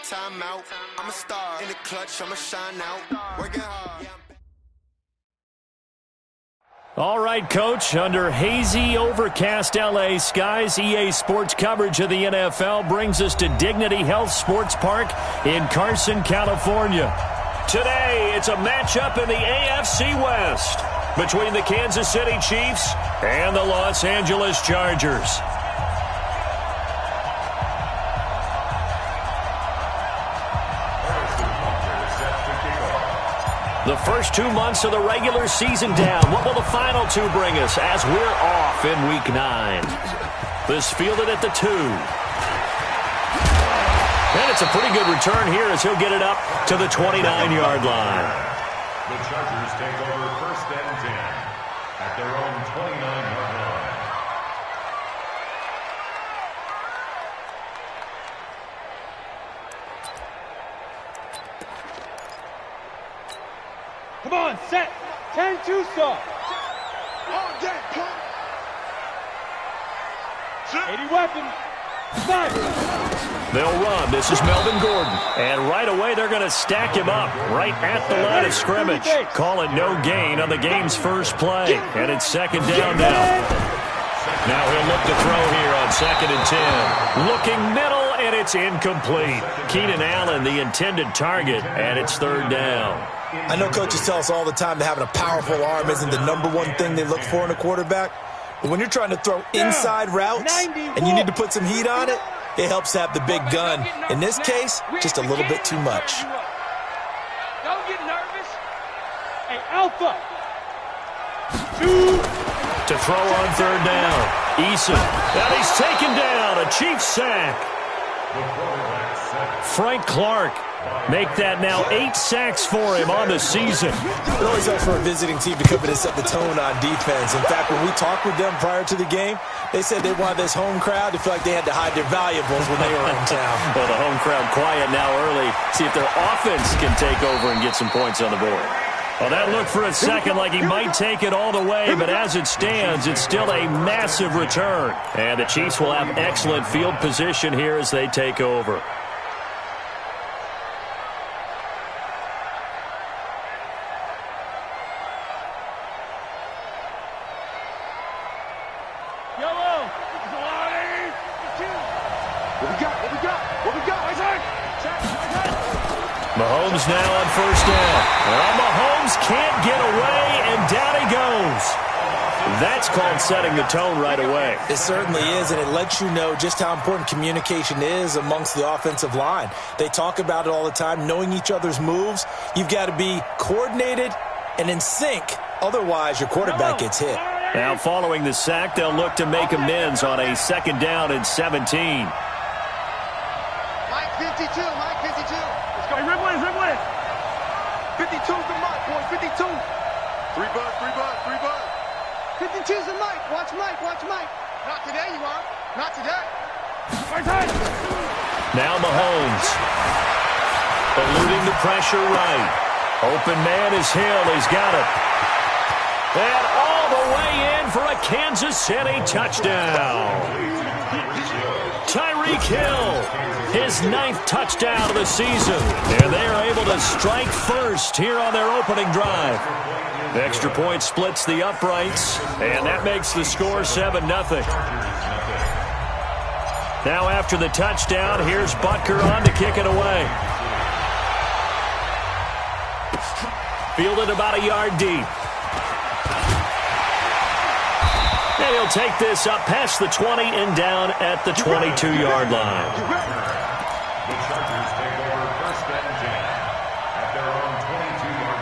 timeout. I'm a star in the clutch, I'ma shine out. Working hard. All right, Coach, under hazy, overcast L.A. skies, EA Sports coverage of the NFL brings us to Dignity Health Sports Park in Carson, California. Today, it's a matchup in the AFC West between the Kansas City Chiefs and the Los Angeles Chargers. The first 2 months of the regular season down. What will the final two bring us as we're off in Week 9? This fielded at the 2. And it's a pretty good return here as he'll get it up to the 29-yard line. The Chargers take over first and 10 at their own 29-yard line. Come on, set. 10-2 stop. 80 weapon. Stop. They'll run. This is Melvin Gordon. And right away, they're going to stack him up right at the line of scrimmage. Call it no gain on the game's first play. And it's second down now. Now he'll look to throw here on 2nd and 10. Looking middle, and it's incomplete. Keenan Allen, the intended target, and it's 3rd down. I know coaches tell us all the time that having a powerful arm isn't the number one thing they look for in a quarterback. But when you're trying to throw inside routes and you need to put some heat on it, it helps to have the big gun. In this case, just a little bit too much. Don't get nervous. Hey, Alpha. 2. To throw on 3rd down. Eason. And he's taken down. A Chiefs sack. Frank Clark. Make that now 8 sacks for him on the season. It always helps for a visiting team to come in and set the tone on defense. In fact, when we talked with them prior to the game, they said they wanted this home crowd to feel like they had to hide their valuables when they were in town. Well, the home crowd quiet now early. See if their offense can take over and get some points on the board. Well, that looked for a second like he might take it all the way, but as it stands, it's still a massive return. And the Chiefs will have excellent field position here as they take over. Mahomes now on 1st down. Well, Mahomes can't get away, and down he goes. That's called setting the tone right away. It certainly is, and it lets you know just how important communication is amongst the offensive line. They talk about it all the time, knowing each other's moves. You've got to be coordinated and in sync. Otherwise, your quarterback gets hit. Now, following the sack, they'll look to make amends on a 2nd down and 17. Mike 52, Mike 52. Let's go. Hey, rip with it. 52's the Mike, boy, 52. 3 bucks. 52's the Mike. Watch Mike. Not today, you are. Not today. Now Mahomes. Eluding the pressure right. Open man is Hill. He's got it. And all the way in for a Kansas City touchdown. Tyreek Hill, his 9th touchdown of the season. And they are able to strike first here on their opening drive. Extra point splits the uprights, and that makes the score 7-0. Now after the touchdown, here's Butker on to kick it away. Fielded about a yard deep. And he'll take this up past the 20 and down at the 22-yard line. The Chargers take over first and 10 at their own 22-yard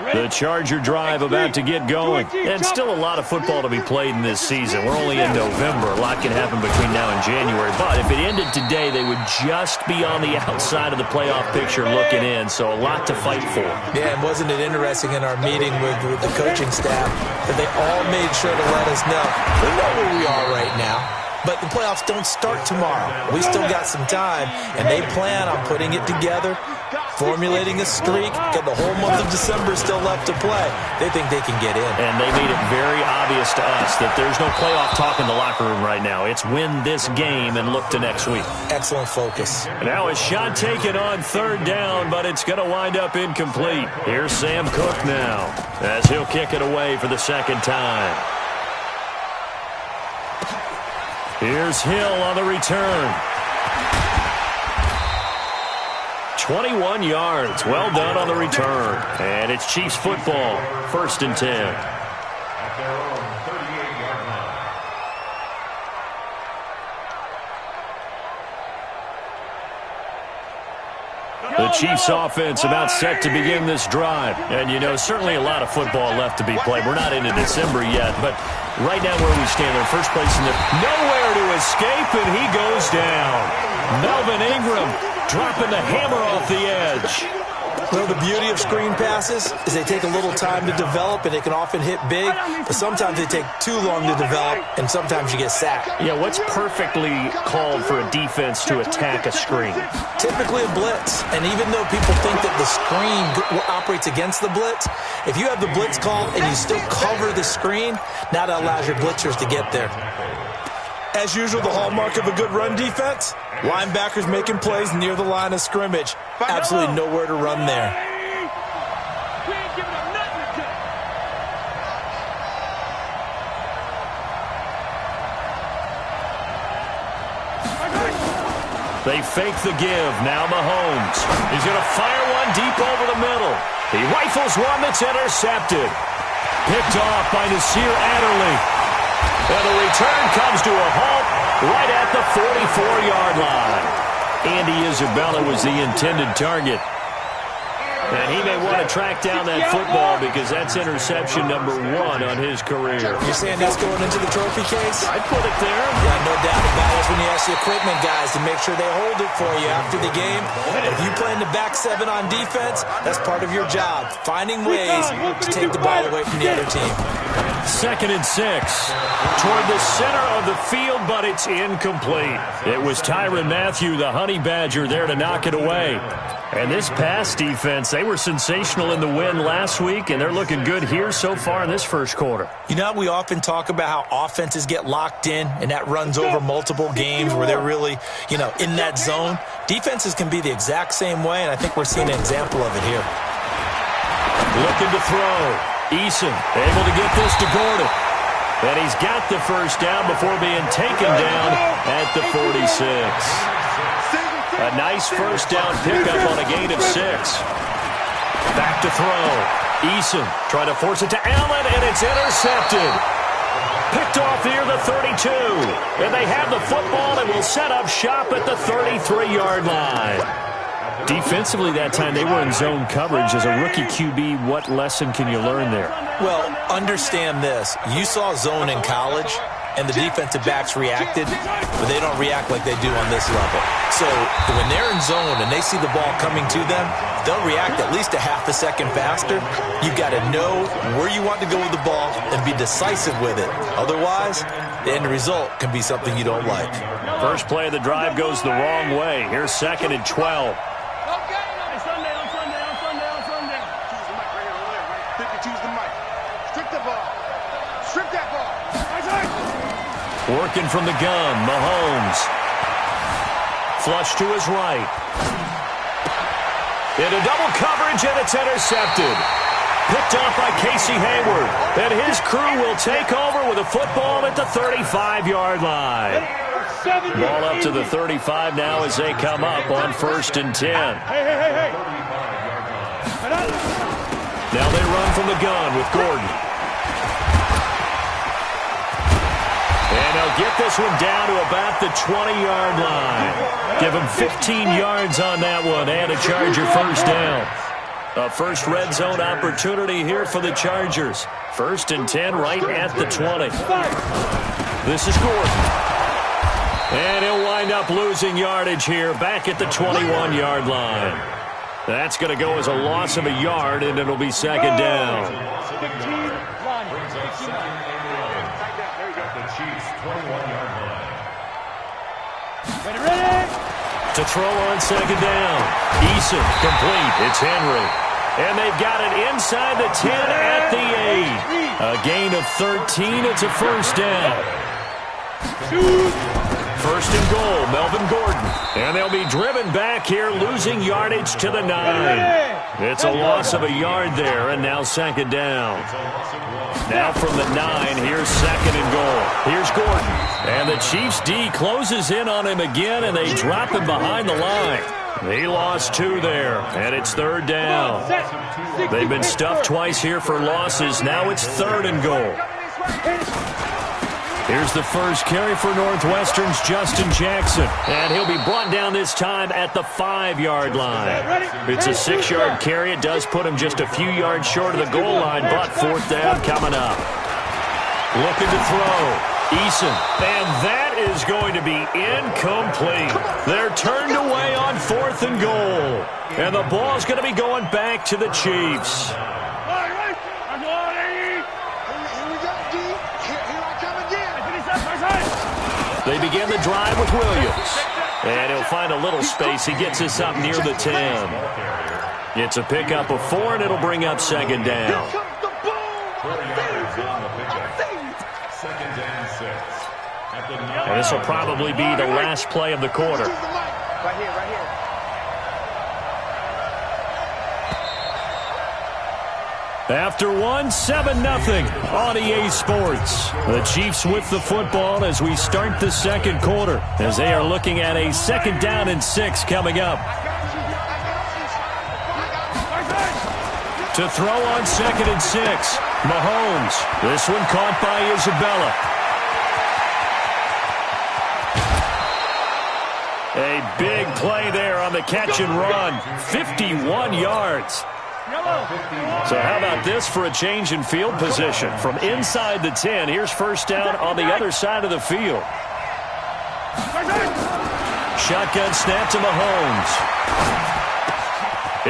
line. The Charger drive about to get going. And still a lot of football to be played in this season. We're only in November. A lot can happen between now and January. But if it ended today, they would just be on the outside of the playoff picture looking in. So a lot to fight for. Yeah, and wasn't it interesting in our meeting with the coaching staff that they all made sure to let us know. We know where we are right now. But the playoffs don't start tomorrow. We still got some time, and they plan on putting it together, formulating a streak, got the whole month of December still left to play. They think they can get in. And they made it very obvious this to us, that there's no playoff talk in the locker room right now. It's win this game and look to next week. Excellent focus. Now a shot taken on third down, but it's going to wind up incomplete. Here's Sam Cook now, as he'll kick it away for the second time. Here's Hill on the return. 21 yards. Well done on the return. And it's Chiefs football. 1st and 10. At their own 38-yard line. The Chiefs offense about set to begin this drive. And, you know, certainly a lot of football left to be played. We're not into December yet, but right now where we stand, in first place in the nowhere to escape, and he goes down. Melvin Ingram dropping the hammer off the edge. Well, the beauty of screen passes is they take a little time to develop, and they can often hit big, but sometimes they take too long to develop, and sometimes you get sacked. Yeah, what's perfectly called for a defense to attack a screen? Typically a blitz, and even though people think that the screen operates against the blitz, if you have the blitz called and you still cover the screen, now that allows your blitzers to get there. As usual, the hallmark of a good run defense, linebackers making plays near the line of scrimmage. Absolutely nowhere to run there. They fake the give. Now Mahomes. He's going to fire one deep over the middle. He rifles one that's intercepted. Picked off by Nasir Adderley. And the return comes to a halt right at the 44-yard line. Andy Isabella was the intended target. And he may want to track down that football because that's interception number 1 on his career. You're saying that's going into the trophy case? I'd put it there. Yeah, no doubt about it. That's when you ask the equipment guys to make sure they hold it for you after the game. If you play in the back 7 on defense, that's part of your job, finding ways to take the ball away from the other team. 2nd and 6. Toward the center of the field, but it's incomplete. It was Tyrann Mathieu, the Honey Badger, there to knock it away. And this pass defense, they were sensational in the win last week, and they're looking good here so far in this first quarter. You know, we often talk about how offenses get locked in, and that runs over multiple games where they're really, you know, in that zone. Defenses can be the exact same way, and I think we're seeing an example of it here. Looking to throw. Eason able to get this to Gordon. And he's got the first down before being taken down at the 46. A nice first down pickup on a gain of 6. Back to throw. Eason trying to force it to Allen, and it's intercepted. Picked off near the 32. And they have the football and will set up shop at the 33-yard line. Defensively that time, they were in zone coverage. As a rookie QB, what lesson can you learn there? Well, understand this. You saw zone in college, and the defensive backs reacted, but they don't react like they do on this level. So when they're in zone and they see the ball coming to them, they'll react at least a half a second faster. You've got to know where you want to go with the ball and be decisive with it. Otherwise, the end result can be something you don't like. First play of the drive goes the wrong way. Here's 2nd and 12. Working from the gun, Mahomes. Flush to his right. Into double coverage, and it's intercepted. Picked off by Casey Hayward. And his crew will take over with a football at the 35-yard line. Ball up to the 35 now as they come up on 1st and 10. Hey. Now they run from the gun with Gordon. And they'll get this one down to about the 20-yard line. Give them 15 yards on that one and a Charger first down. A first red zone opportunity here for the Chargers. 1st and 10 right at the 20. This is Gordon. And he'll wind up losing yardage here back at the 21-yard line. That's going to go as a loss of a yard, and it'll be 2nd down. Ready? To throw on 2nd down. Eason complete. It's Henry. And they've got it inside the 10 at the 8. A gain of 13. It's a first down. First and goal, Melvin Gordon. And they'll be driven back here, losing yardage to the 9. It's a loss of a yard there, and now second down. Now from the 9, here's second and goal. Here's Gordon. And the Chiefs' D closes in on him again, and they drop him behind the line. He lost 2 there, and it's third down. They've been stuffed twice here for losses. Now it's third and goal. Here's the first carry for Northwestern's Justin Jackson. And he'll be brought down this time at the 5-yard line. It's a 6-yard carry. It does put him just a few yards short of the goal line, but fourth down coming up. Looking to throw. Eason. And that is going to be incomplete. They're turned away on fourth and goal. And the ball's going to be going back to the Chiefs. They begin the drive with Williams. And he'll find a little space. He gets us up near the 10. It's a pickup of 4, and it'll bring up second down. And this will probably be the last play of the quarter. Right here. After one, 7-0 on EA Sports. The Chiefs with the football as we start the second quarter, as they are looking at a second down and 6 coming up. To throw on second and 6, Mahomes. This one caught by Isabella. A big play there on the catch and run. 51 yards. So how about this for a change in field position? From inside the 10, here's first down on the other side of the field. Shotgun snap to Mahomes.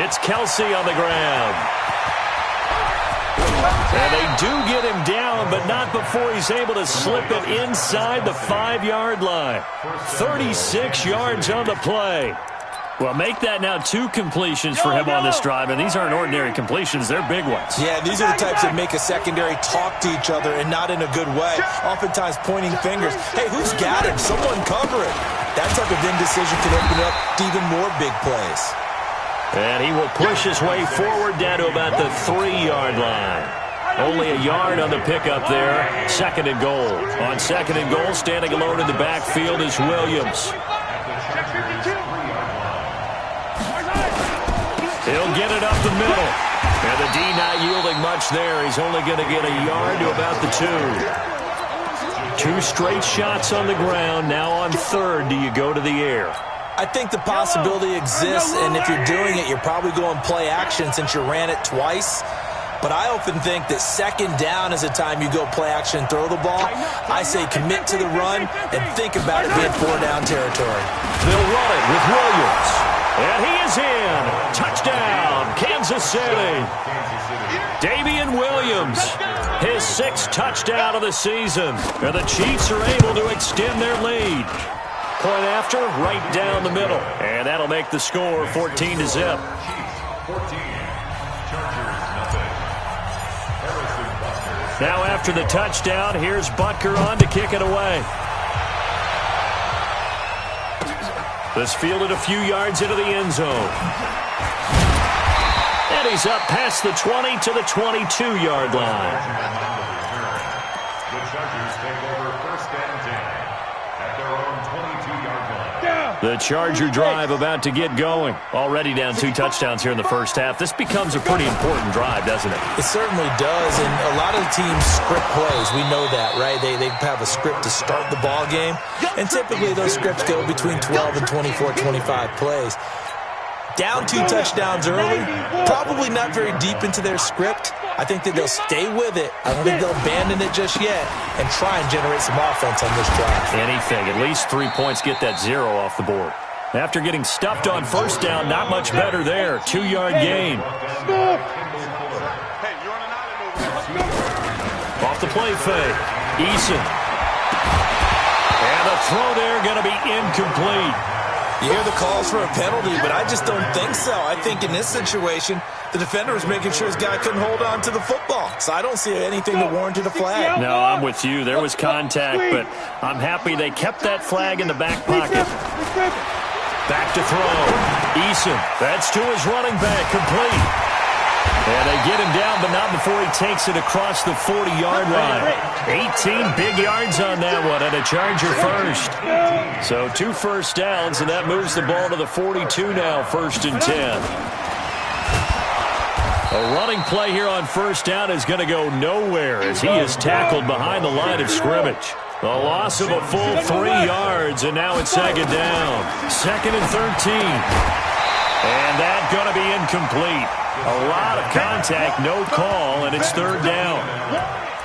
It's Kelsey on the ground. And they do get him down, but not before he's able to slip it inside the 5-yard line. 36 yards on the play. Well, make that now 2 completions for him on this drive, and these aren't ordinary completions. They're big ones. Yeah, these are the types that make a secondary talk to each other and not in a good way. Oftentimes pointing fingers. Hey, who's got him? Someone cover it. That type of indecision can open up to even more big plays. And he will push his way forward down to about the 3-yard line. Only a yard on the pickup there. Second and goal. On second and goal, standing alone in the backfield is Williams. He'll get it up the middle. And the D not yielding much there. He's only going to get a yard to about the 2. 2 straight shots on the ground. Now on third, do you go to the air? I think the possibility exists, and if you're doing it, you're probably going play action since you ran it twice. But I often think that second down is a time you go play action and throw the ball. I say commit to the run and think about it being 4-down territory. They'll run it with Williams. And he is in. Touchdown, Kansas City. Damian Williams, his 6th touchdown of the season. And the Chiefs are able to extend their lead. Point after, right down the middle. And that'll make the score 14-0. Now after the touchdown, here's Butker on to kick it away. This fielded a few yards into the end zone. And he's up past the 20 to the 22-yard line. The Chargers take over first and 10 at their own 22-yard line. The Charger drive about to get going. Already down 2 touchdowns here in the first half. This becomes a pretty important drive, doesn't it? It certainly does, and a lot of the teams script plays. We know that, right? They have a script to start the ball game, and typically those scripts go between 12 and 24, 25 plays. Down 2 touchdowns early, probably not very deep into their script. I think that they'll stay with it. I don't think they'll abandon it just yet and try and generate some offense on this drive. Anything. At least 3 points get that 0 off the board. After getting stuffed on first down, not much better there. 2-yard gain. Off the play fake. Eason. And the throw there going to be incomplete. You hear the calls for a penalty, but I just don't think so. I think in this situation, the defender was making sure his guy couldn't hold on to the football. So I don't see anything that warranted a flag. No, I'm with you. There was contact, but I'm happy they kept that flag in the back pocket. Back to throw. Eason, that's to his running back, complete. And they get him down, but not before he takes it across the 40-yard line. 18 big yards on that one, and a Charger first. So 2 first downs, and that moves the ball to the 42 now, 1st and 10. A running play here on first down is going to go nowhere as he is tackled behind the line of scrimmage. A loss of a full 3 yards, and now it's 2nd down. 2nd and 13. And that's going to be incomplete. A lot of contact, no call, and it's 3rd down.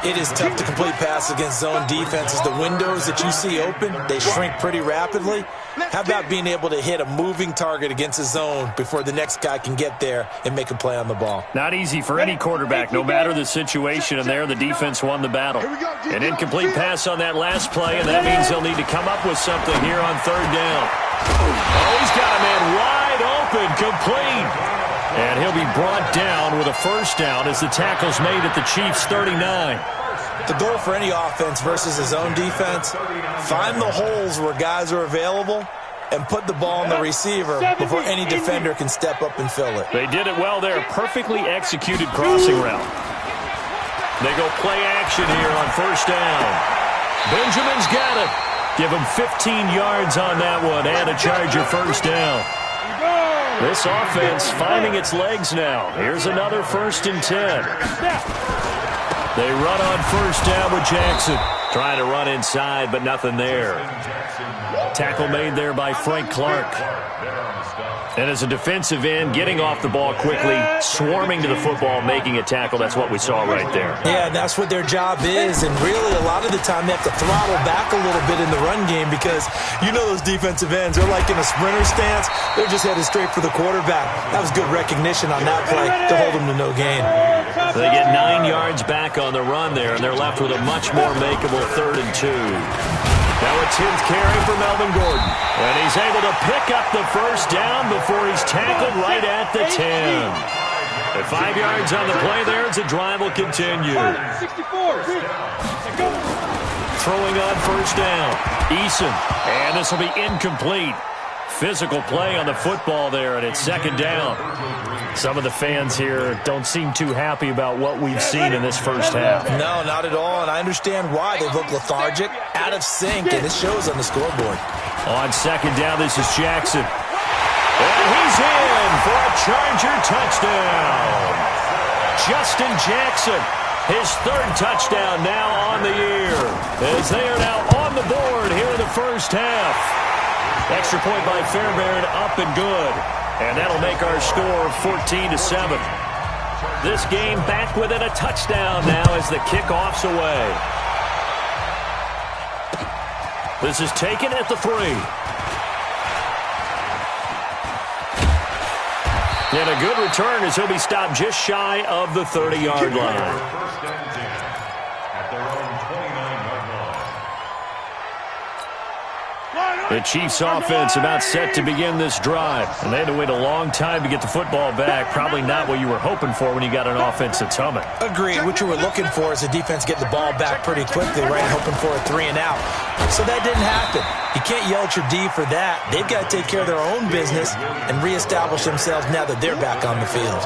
It is tough to complete pass against zone defenses. The windows that you see open, they shrink pretty rapidly. How about being able to hit a moving target against a zone before the next guy can get there and make a play on the ball? Not easy for any quarterback, no matter the situation, and there the defense won the battle. An incomplete pass on that last play, and that means they'll need to come up with something here on 3rd down. Oh, he's got a man wide open, complete. And he'll be brought down with a first down as the tackle's made at the Chiefs' 39. The goal for any offense versus a zone defense, find the holes where guys are available and put the ball on the receiver before any defender can step up and fill it. They did it well there. Perfectly executed crossing route. They go play action here on first down. Benjamin's got it. Give him 15 yards on that one and a Charger first down. This offense finding its legs now. Here's another 1st and 10. They run on first down with Jackson. Trying to run inside, but nothing there. Tackle made there by Frank Clark. And as a defensive end, getting off the ball quickly, swarming to the football, making a tackle. That's what we saw right there. Yeah, that's what their job is. And really, a lot of the time, they have to throttle back a little bit in the run game because you know those defensive ends, they're like in a sprinter stance. They're just headed straight for the quarterback. That was good recognition on that play to hold them to no gain. They get 9 yards back on the run there, and they're left with a much more makeable 3rd and 2. Now a 10th carry for Melvin Gordon. And he's able to pick up the first down before he's tackled right at the 10. At 5 yards on the play there, as the drive will continue. 64. Throwing on first down. Eason. And this will be incomplete. Physical play on the football there, and it's 2nd down. Some of the fans here don't seem too happy about what we've seen in this first half. No, not at all, and I understand why. They look lethargic, out of sync, and it shows on the scoreboard. On 2nd down, this is Jackson. And he's in for a Charger touchdown. Justin Jackson, his 3rd touchdown now on the year, as they are now on the board here in the first half. Extra point by Fairbairn, up and good. And that'll make our score 14-7. This game back within a touchdown now as the kickoff's away. This is taken at the 3. And a good return as he'll be stopped just shy of the 30-yard line. The Chiefs offense about set to begin this drive. And they had to wait a long time to get the football back. Probably not what you were hoping for when you got an offense that's humming. Agreed. What you were looking for is the defense getting the ball back pretty quickly, right? Hoping for a 3 and out. So that didn't happen. You can't yell at your D for that. They've got to take care of their own business and reestablish themselves now that they're back on the field.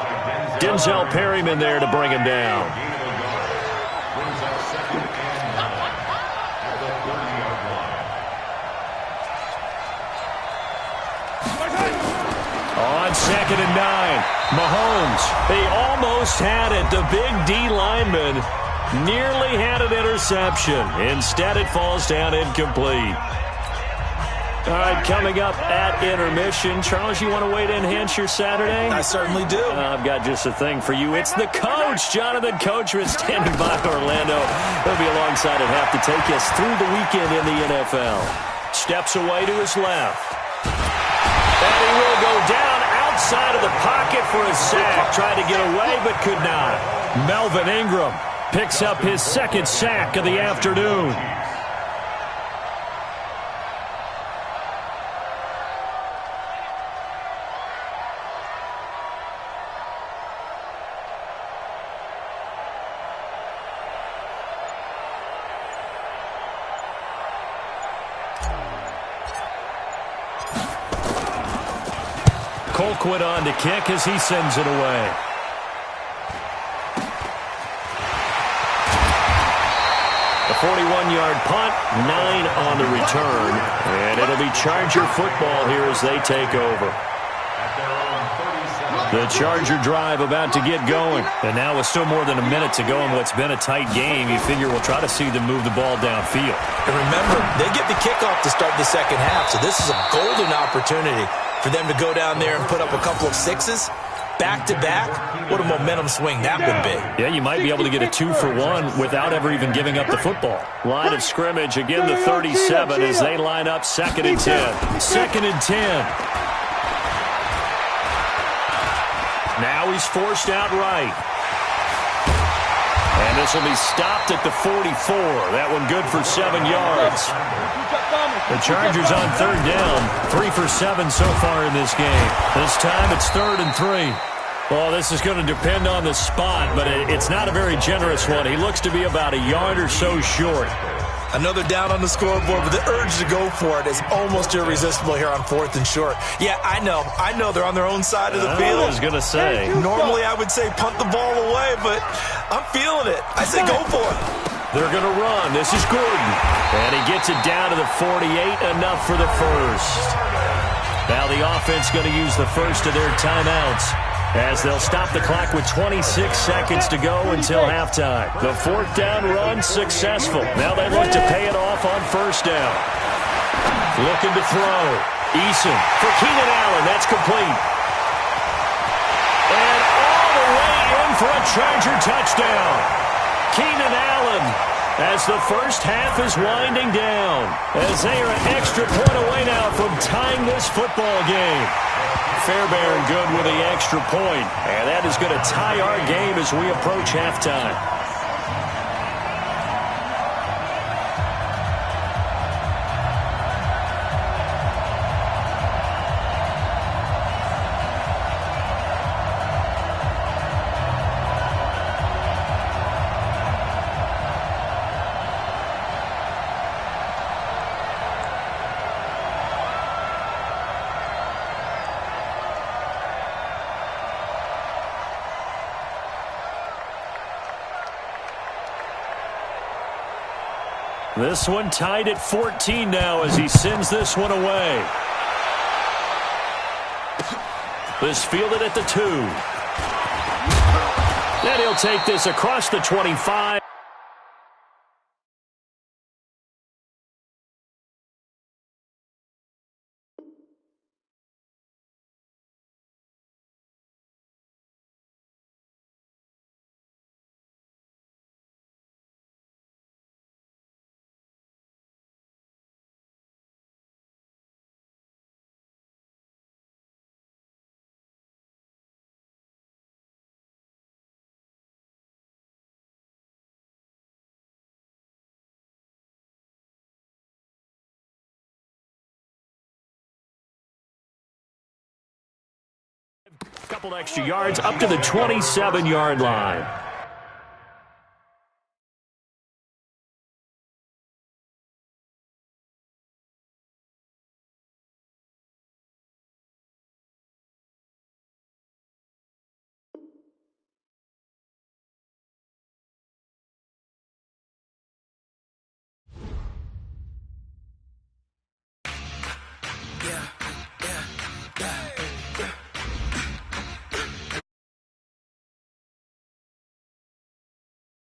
Denzel Perryman there to bring him down. On 2nd and 9, Mahomes, they almost had it. The big D lineman nearly had an interception. Instead, it falls down incomplete. All right, coming up at intermission. Charles, you want to wait to enhance your Saturday? I certainly do. I've got just a thing for you. It's the coach, Jonathan Coachman, standing by Orlando. He'll be alongside at half to take us through the weekend in the NFL. Steps away to his left. And he will go down outside of the pocket for a sack. Tried to get away, but could not. Melvin Ingram picks up his 2nd sack of the afternoon. Colquitt on to kick as he sends it away. The 41-yard punt, 9 on the return, and it'll be Charger football here as they take over. The Charger drive about to get going. And now with still more than a minute to go in what's been a tight game, you figure we'll try to see them move the ball downfield. And remember, they get the kickoff to start the second half, so this is a golden opportunity for them to go down there and put up a couple of sixes. Back-to-back, what a momentum swing that would be. Yeah, you might be able to get a 2-for-1 without ever even giving up the football. Line of scrimmage, again the 37 as they line up 2nd and 10. 2nd and 10. Now he's forced out right. And this will be stopped at the 44. That one good for 7 yards. The Chargers on 3rd down. 3 for 7 so far in this game. This time it's 3rd and 3. Well, this is going to depend on the spot, but it's not a very generous one. He looks to be about a yard or so short. Another down on the scoreboard, but the urge to go for it is almost irresistible here on 4th and short. Yeah, I know they're on their own side of the field. I was going to say. Normally I would say punt the ball away, but I'm feeling it. I say go for it. They're going to run. This is Gordon. And he gets it down to the 48, enough for the first. Now the offense going to use the first of their timeouts as they'll stop the clock with 26 seconds to go until halftime. The 4th down run successful. Now they look to pay it off on 1st down. Looking to throw. Eason for Keenan Allen. That's complete. And all the way in for a Charger touchdown. Keenan Allen as the first half is winding down. As they are an extra point away now from tying this football game. Fairbairn good with the extra point. And that is going to tie our game as we approach halftime. This one tied at 14 now as he sends this one away. This fielded at the 2. Then he'll take this across the 25. Couple extra yards up to the 27-yard line.